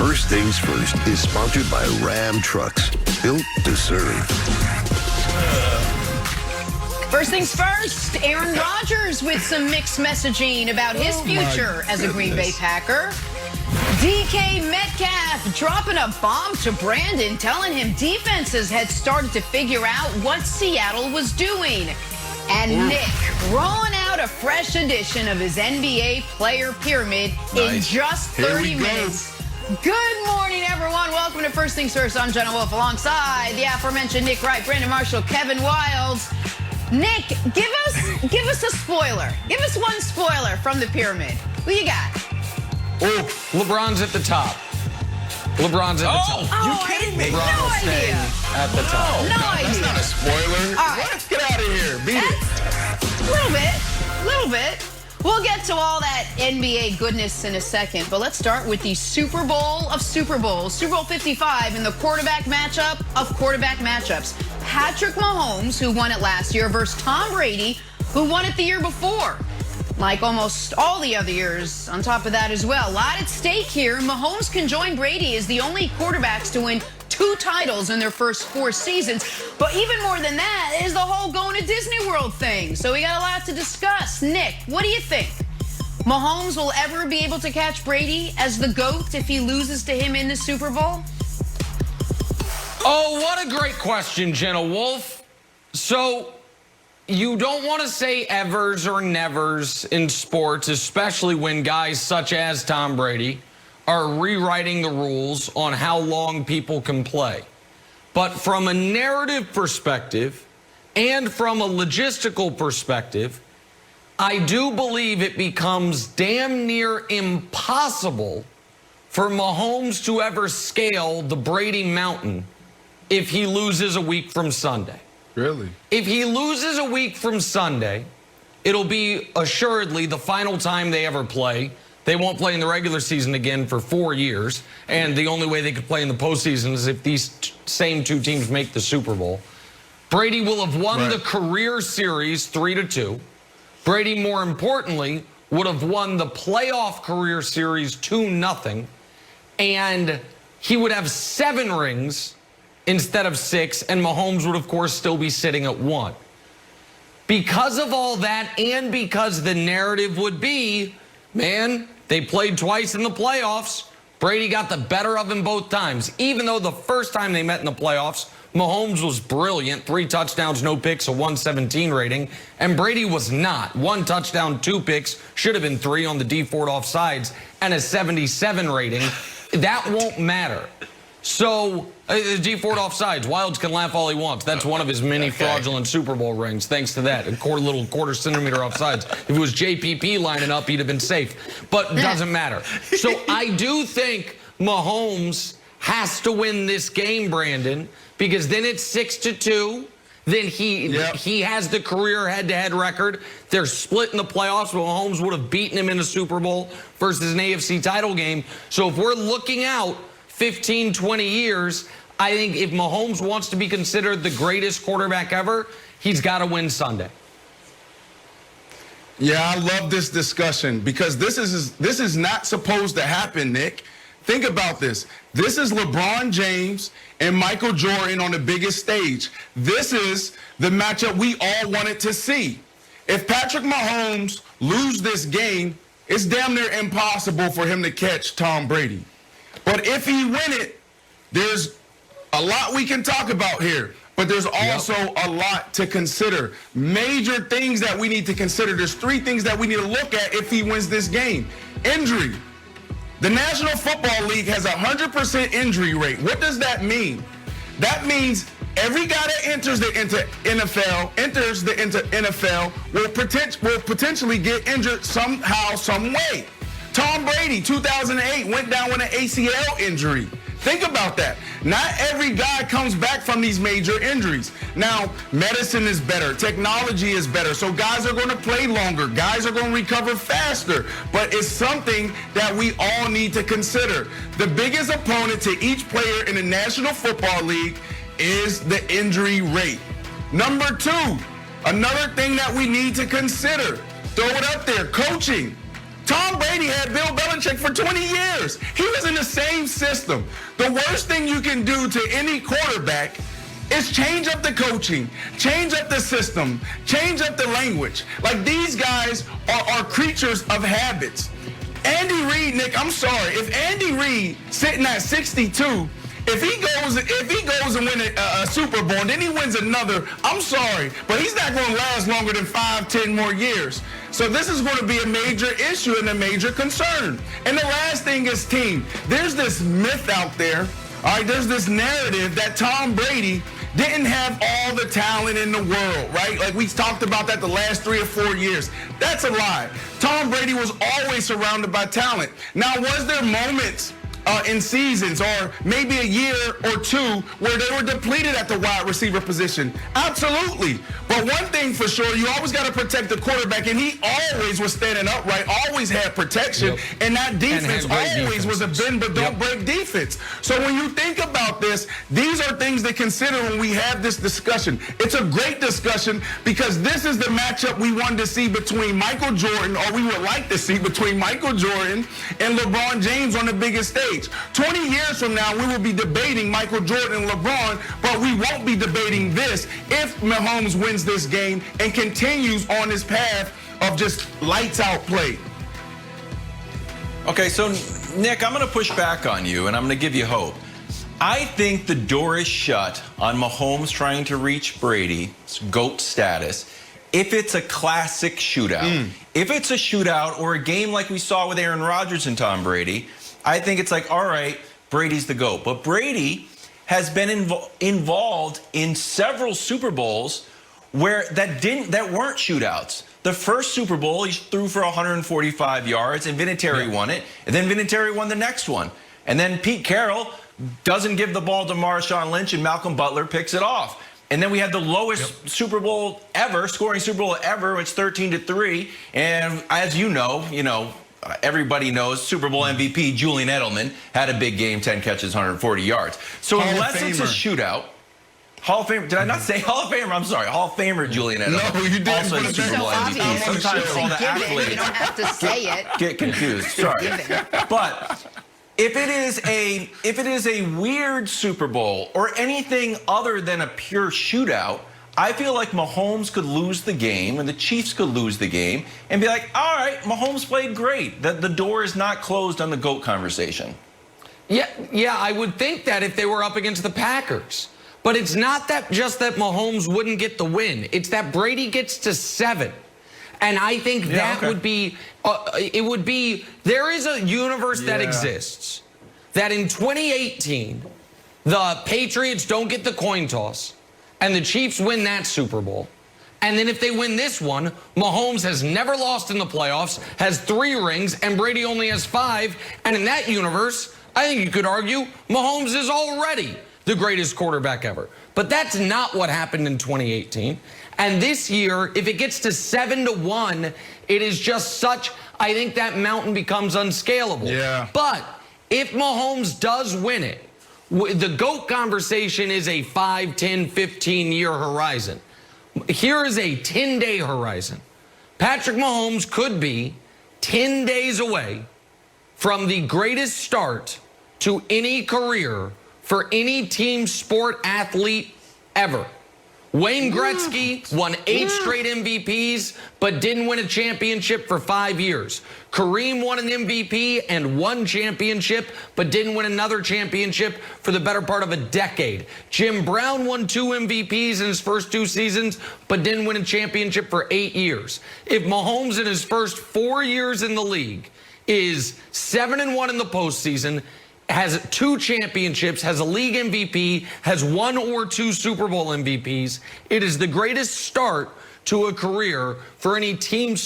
First Things First is sponsored by Ram Trucks, built to serve. First things first, Aaron Rodgers with some mixed messaging about his future as a Green Bay Packer. DK Metcalf dropping a bomb to Brandon, telling him defenses had started to figure out what Seattle was doing. And Nick rolling out a fresh edition of his NBA player pyramid in just 30 minutes. Good morning, everyone. Welcome to First Things First. I'm Jenna Wolf alongside the aforementioned Nick Wright, Brandon Marshall, Kevin Wilds. Nick, give us a spoiler. Give us one spoiler from the pyramid. Who you got? Oh, LeBron's at the top. LeBron's at the top. Oh, You kidding me? No idea. At the top. No idea. That's not a spoiler. All right. What? Get out of here. Beat it. A little bit. We'll get to all that NBA goodness in a second, but let's start with the Super Bowl of Super Bowls, Super Bowl 55, in the quarterback matchup of quarterback matchups. Patrick Mahomes, who won it last year, versus Tom Brady, who won it the year before. Like almost all the other years on top of that as well. A lot at stake here. Mahomes can join Brady as the only quarterbacks to win 2 titles in their first 4 seasons. But even more than that is the whole going to Disney World thing. So we got a lot to discuss. Nick, what do you think? Mahomes will ever be able to catch Brady as the GOAT if he loses to him in the Super Bowl? Oh, what a great question, Jenna Wolf. So, you don't want to say evers or nevers in sports, especially when guys such as Tom Brady are rewriting the rules on how long people can play. But from a narrative perspective and from a logistical perspective, I do believe it becomes damn near impossible for Mahomes to ever scale the Brady mountain if he loses a week from Sunday. Really? If he loses a week from Sunday, it'll be assuredly the final time they ever play. They won't play in the regular season again for 4 years, and the only way they could play in the postseason is if these same 2 teams make the Super Bowl. Brady will have won the career series 3-2. Brady, more importantly, would have won the playoff career series 2-0, and he would have 7 rings instead of 6, and Mahomes would, of course, still be sitting at 1. Because of all that, and because the narrative would be, man, they played twice in the playoffs. Brady got the better of him both times. Even though the first time they met in the playoffs, Mahomes was brilliant. 3 touchdowns, no picks, a 117 rating. And Brady was not. 1 touchdown, 2 picks, should have been 3 on the D-Ford offsides, and a 77 rating. That won't matter. So, the D-Ford offsides, Wilds can laugh all he wants. That's one of his many fraudulent Super Bowl rings, thanks to that. A little quarter centimeter offsides. If it was JPP lining up, he'd have been safe. But it doesn't matter. So, I do think Mahomes has to win this game, Brandon, because then it's 6-2. Then he has the career head-to-head record. They're split in the playoffs, but Mahomes would have beaten him in a Super Bowl versus an AFC title game. So, if we're looking out 15, 20 years, I think if Mahomes wants to be considered the greatest quarterback ever, he's got to win Sunday. Yeah, I love this discussion because this is not supposed to happen, Nick. Think about this. This is LeBron James and Michael Jordan on the biggest stage. This is the matchup we all wanted to see. If Patrick Mahomes loses this game, it's damn near impossible for him to catch Tom Brady. But if he win it, there's a lot we can talk about here. But there's also a lot to consider. Major things that we need to consider. There's 3 things that we need to look at if he wins this game. Injury. The National Football League has a 100% injury rate. What does that mean? That means every guy that enters the NFL will potentially get injured somehow, some way. Tom Brady, 2008, went down with an ACL injury. Think about that. Not every guy comes back from these major injuries. Now, medicine is better. Technology is better. So guys are going to play longer. Guys are going to recover faster. But it's something that we all need to consider. The biggest opponent to each player in the National Football League is the injury rate. Number 2, another thing that we need to consider, throw it up there, coaching. Tom Brady had Bill Belichick for 20 years. He was in the same system. The worst thing you can do to any quarterback is change up the coaching, change up the system, change up the language. Like, these guys are creatures of habits. Andy Reid, Nick, I'm sorry. If Andy Reid sitting at 62, if he goes and wins a Super Bowl and then he wins another, I'm sorry, but he's not going to last longer than 5, 10 more years. So this is going to be a major issue and a major concern. And the last thing is team. There's this myth out there, all right, there's this narrative that Tom Brady didn't have all the talent in the world, right? Like, we talked about that the last 3 or 4 years. That's a lie. Tom Brady was always surrounded by talent. Now, was there moments in seasons or maybe a year or two where they were depleted at the wide receiver position? Absolutely. But one thing for sure, you always got to protect the quarterback, and he always was standing upright, always had protection, and that defense always was a bend but don't break defense. So when you think about this, these are things to consider when we have this discussion. It's a great discussion because this is the matchup we wanted to see between Michael Jordan, or we would like to see between Michael Jordan and LeBron James on the biggest stage. 20 years from now, we will be debating Michael Jordan and LeBron, but we won't be debating this if Mahomes wins this game and continues on his path of just lights out play. Okay, so Nick, I'm going to push back on you, and I'm going to give you hope. I think the door is shut on Mahomes trying to reach Brady's GOAT status if it's a classic shootout. If it's a shootout or a game like we saw with Aaron Rodgers and Tom Brady, I think it's like, all right, Brady's the GOAT. But Brady has been involved in several Super Bowls where that weren't shootouts. The first Super Bowl, he threw for 145 yards, and Vinatieri won it. And then Vinatieri won the next one. And then Pete Carroll doesn't give the ball to Marshawn Lynch, and Malcolm Butler picks it off. And then we had the lowest Super Bowl ever, scoring Super Bowl ever. It's 13-3. And as you know, everybody knows Super Bowl MVP Julian Edelman had a big game, 10 catches, 140 yards. So unless it's a shootout, Hall of Famer, did I not say Hall of Famer? I'm sorry, Hall of Famer Julian Edelman. No, you didn't. Also a Super Bowl MVP. Sometimes all the athletes you don't have to say it. Get confused. Sorry. But if it is a weird Super Bowl or anything other than a pure shootout, I feel like Mahomes could lose the game and the Chiefs could lose the game and be like, all right, Mahomes played great. The door is not closed on the GOAT conversation. Yeah, I would think that if they were up against the Packers. But it's not that just that Mahomes wouldn't get the win. It's that Brady gets to 7. And I think would be, there is a universe that exists that in 2018, the Patriots don't get the coin toss and the Chiefs win that Super Bowl. And then if they win this one, Mahomes has never lost in the playoffs, has 3 rings, and Brady only has 5. And in that universe, I think you could argue Mahomes is already the greatest quarterback ever. But that's not what happened in 2018. And this year, if it gets to 7-1, it is just such, I think that mountain becomes unscalable. Yeah. But if Mahomes does win it, the GOAT conversation is a 5, 10, 15-year horizon. Here is a 10-day horizon. Patrick Mahomes could be 10 days away from the greatest start to any career for any team sport athlete ever. Wayne Gretzky won 8 straight MVPs, but didn't win a championship for 5 years. Kareem won an MVP and 1 championship, but didn't win another championship for the better part of a decade. Jim Brown won 2 MVPs in his first 2 seasons, but didn't win a championship for 8 years. If Mahomes in his first 4 years in the league is 7-1 in the postseason, has 2 championships, has a league MVP, has 1 or 2 Super Bowl MVPs, it is the greatest start to a career for any team